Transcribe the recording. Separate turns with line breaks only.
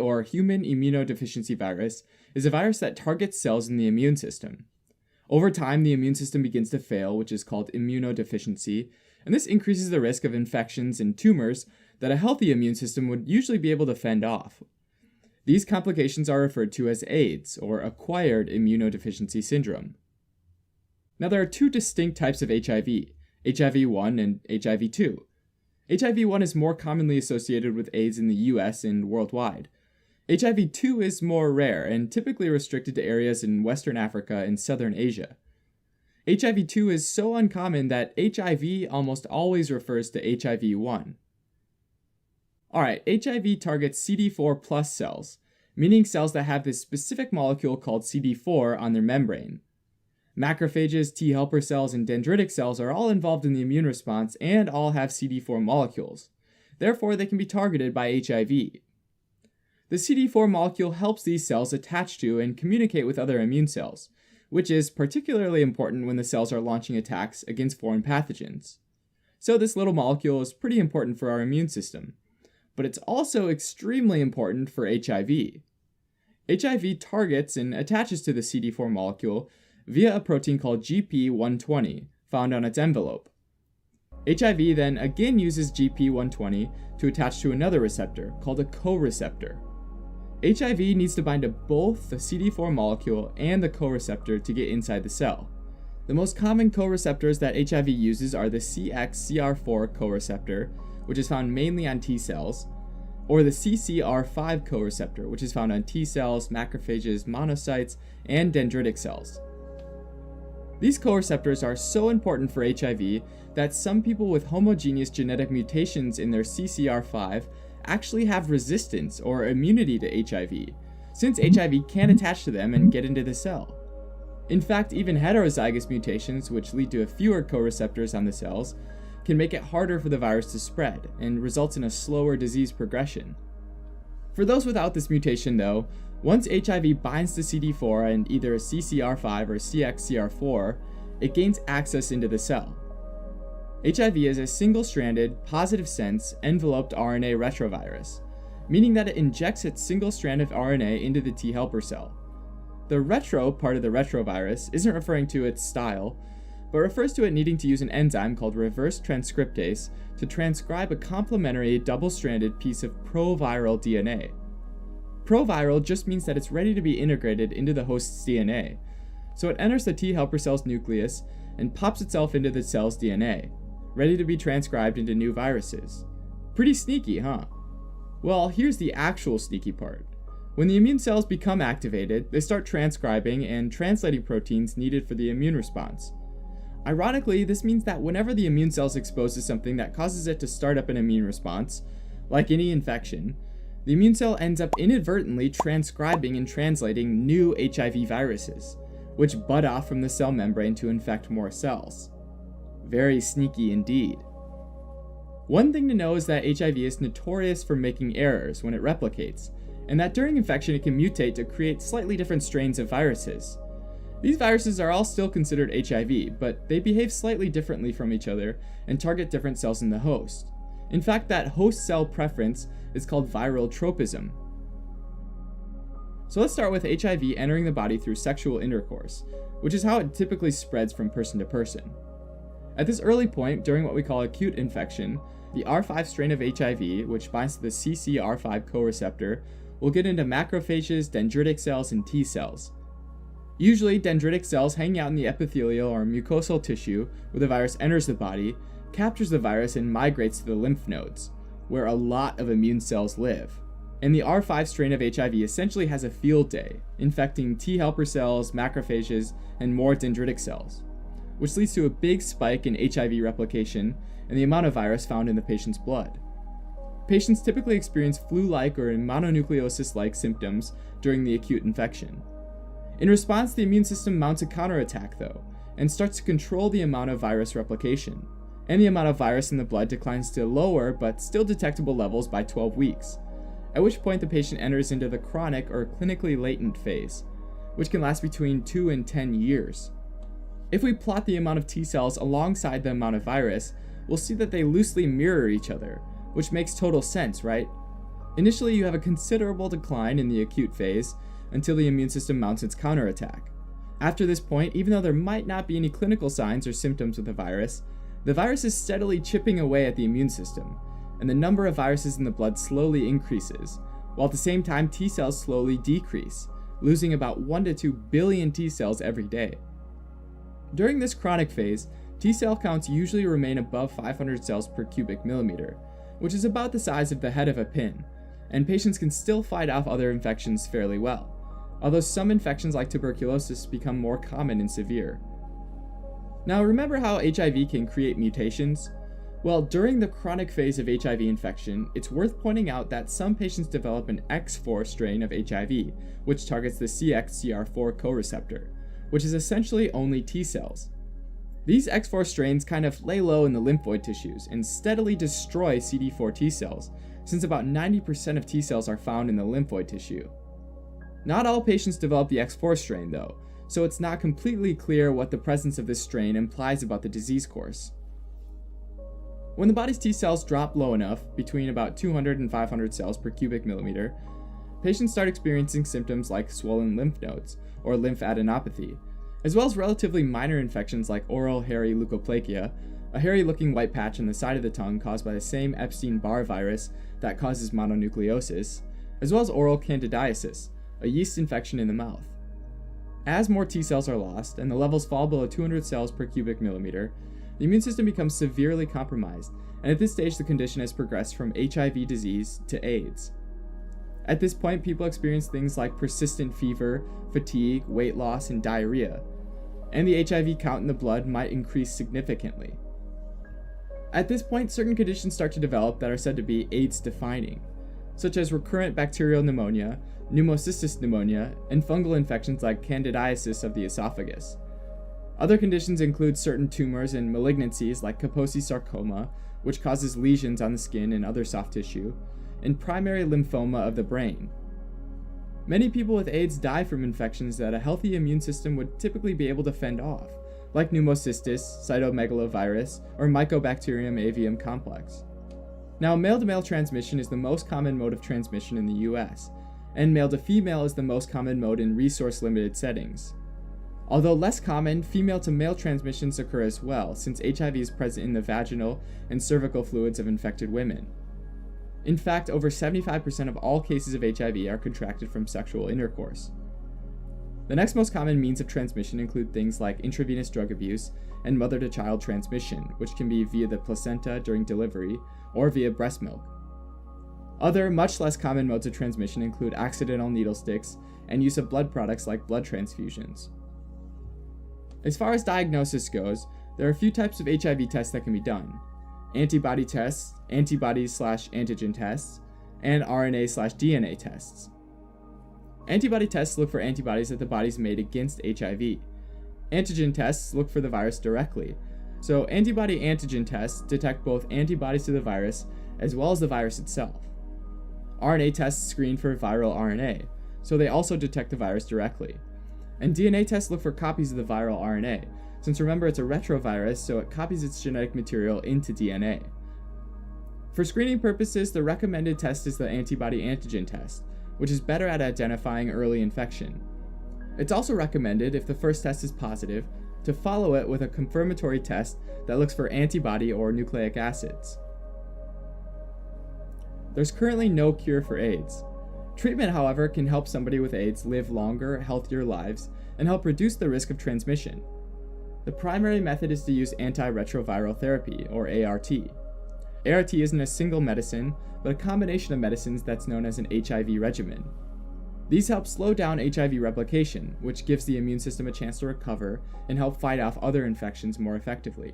or human immunodeficiency virus, is a virus that targets cells in the immune system. Over time, the immune system begins to fail, which is called immunodeficiency, and this increases the risk of infections and tumors that a healthy immune system would usually be able to fend off. These complications are referred to as AIDS, or acquired immunodeficiency syndrome. Now, there are two distinct types of HIV, HIV-1 and HIV-2. HIV-1 is more commonly associated with AIDS in the US and worldwide. HIV-2 is more rare and typically restricted to areas in Western Africa and Southern Asia. HIV-2 is so uncommon that HIV almost always refers to HIV-1. Alright, HIV targets CD4 plus cells, meaning cells that have this specific molecule called CD4 on their membrane. Macrophages, T helper cells, and dendritic cells are all involved in the immune response and all have CD4 molecules. Therefore, they can be targeted by HIV. The CD4 molecule helps these cells attach to and communicate with other immune cells, which is particularly important when the cells are launching attacks against foreign pathogens. So this little molecule is pretty important for our immune system, but it's also extremely important for HIV. HIV targets and attaches to the CD4 molecule via a protein called GP120, found on its envelope. HIV then again uses GP120 to attach to another receptor, called a co-receptor. HIV needs to bind to both the CD4 molecule and the co-receptor to get inside the cell. The most common co-receptors that HIV uses are the CXCR4 co-receptor, which is found mainly on T cells, or the CCR5 co-receptor, which is found on T cells, macrophages, monocytes, and dendritic cells. These co-receptors are so important for HIV that some people with homogeneous genetic mutations in their CCR5 actually have resistance or immunity to HIV, since HIV can attach to them and get into the cell. In fact, even heterozygous mutations, which lead to fewer co-receptors on the cells, can make it harder for the virus to spread and results in a slower disease progression. For those without this mutation though, once HIV binds to CD4 and either CCR5 or CXCR4, it gains access into the cell. HIV is a single-stranded, positive-sense, enveloped RNA retrovirus, meaning that it injects its single strand of RNA into the T helper cell. The retro part of the retrovirus isn't referring to its style, but refers to it needing to use an enzyme called reverse transcriptase to transcribe a complementary double-stranded piece of proviral DNA. Proviral just means that it's ready to be integrated into the host's DNA, so it enters the T helper cell's nucleus and pops itself into the cell's DNA, ready to be transcribed into new viruses. Pretty sneaky, huh? Well, here's the actual sneaky part. When the immune cells become activated, they start transcribing and translating proteins needed for the immune response. Ironically, this means that whenever the immune cell is exposed to something that causes it to start up an immune response, like any infection, the immune cell ends up inadvertently transcribing and translating new HIV viruses, which bud off from the cell membrane to infect more cells. Very sneaky indeed. One thing to know is that HIV is notorious for making errors when it replicates, and that during infection it can mutate to create slightly different strains of viruses. These viruses are all still considered HIV, but they behave slightly differently from each other and target different cells in the host. In fact, that host cell preference is called viral tropism. So let's start with HIV entering the body through sexual intercourse, which is how it typically spreads from person to person. At this early point, during what we call acute infection, the R5 strain of HIV, which binds to the CCR5 co-receptor, will get into macrophages, dendritic cells, and T cells. Usually, dendritic cells hang out in the epithelial or mucosal tissue where the virus enters the body, captures the virus, and migrates to the lymph nodes, where a lot of immune cells live. And the R5 strain of HIV essentially has a field day, infecting T helper cells, macrophages, and more dendritic cells, which leads to a big spike in HIV replication and the amount of virus found in the patient's blood. Patients typically experience flu-like or mononucleosis-like symptoms during the acute infection. In response, the immune system mounts a counterattack though, and starts to control the amount of virus replication, and the amount of virus in the blood declines to lower but still detectable levels by 12 weeks, at which point the patient enters into the chronic or clinically latent phase, which can last between 2 and 10 years. If we plot the amount of T cells alongside the amount of virus, we'll see that they loosely mirror each other, which makes total sense, right? Initially, you have a considerable decline in the acute phase until the immune system mounts its counterattack. After this point, even though there might not be any clinical signs or symptoms with the virus is steadily chipping away at the immune system, and the number of viruses in the blood slowly increases, while at the same time T cells slowly decrease, losing about 1 to 2 billion T cells every day. During this chronic phase, T cell counts usually remain above 500 cells per cubic millimeter, which is about the size of the head of a pin, and patients can still fight off other infections fairly well, although some infections like tuberculosis become more common and severe. Now, remember how HIV can create mutations? Well, during the chronic phase of HIV infection, it's worth pointing out that some patients develop an X4 strain of HIV, which targets the CXCR4 co-receptor, which is essentially only T cells. These X4 strains kind of lay low in the lymphoid tissues and steadily destroy CD4 T cells, since about 90% of T cells are found in the lymphoid tissue. Not all patients develop the X4 strain though, so it's not completely clear what the presence of this strain implies about the disease course. When the body's T cells drop low enough, between about 200 and 500 cells per cubic millimeter, patients start experiencing symptoms like swollen lymph nodes, or lymphadenopathy, as well as relatively minor infections like oral hairy leukoplakia, a hairy-looking white patch on the side of the tongue caused by the same Epstein-Barr virus that causes mononucleosis, as well as oral candidiasis, a yeast infection in the mouth. As more T cells are lost and the levels fall below 200 cells per cubic millimeter, the immune system becomes severely compromised, and at this stage the condition has progressed from HIV disease to AIDS. At this point, people experience things like persistent fever, fatigue, weight loss, and diarrhea, and the HIV count in the blood might increase significantly. At this point, certain conditions start to develop that are said to be AIDS-defining, such as recurrent bacterial pneumonia, pneumocystis pneumonia, and fungal infections like candidiasis of the esophagus. Other conditions include certain tumors and malignancies like Kaposi sarcoma, which causes lesions on the skin and other soft tissue, and primary lymphoma of the brain. Many people with AIDS die from infections that a healthy immune system would typically be able to fend off, like pneumocystis, cytomegalovirus, or Mycobacterium avium complex. Now, male-to-male transmission is the most common mode of transmission in the US, and male-to-female is the most common mode in resource-limited settings. Although less common, female-to-male transmissions occur as well, since HIV is present in the vaginal and cervical fluids of infected women. In fact, over 75% of all cases of HIV are contracted from sexual intercourse. The next most common means of transmission include things like intravenous drug abuse and mother-to-child transmission, which can be via the placenta during delivery or via breast milk. Other, much less common modes of transmission include accidental needle sticks and use of blood products like blood transfusions. As far as diagnosis goes, there are a few types of HIV tests that can be done: antibody tests, antibody/antigen tests, and RNA/DNA tests. Antibody tests look for antibodies that the body's made against HIV. Antigen tests look for the virus directly. So antibody-antigen tests detect both antibodies to the virus as well as the virus itself. RNA tests screen for viral RNA, so they also detect the virus directly. And DNA tests look for copies of the viral RNA, since remember it's a retrovirus, so it copies its genetic material into DNA. For screening purposes, the recommended test is the antibody-antigen test, which is better at identifying early infection. It's also recommended, if the first test is positive, to follow it with a confirmatory test that looks for antibody or nucleic acids. There's currently no cure for AIDS. Treatment, however, can help somebody with AIDS live longer, healthier lives and help reduce the risk of transmission. The primary method is to use antiretroviral therapy, or ART. ART isn't a single medicine, but a combination of medicines that's known as an HIV regimen. These help slow down HIV replication, which gives the immune system a chance to recover and help fight off other infections more effectively.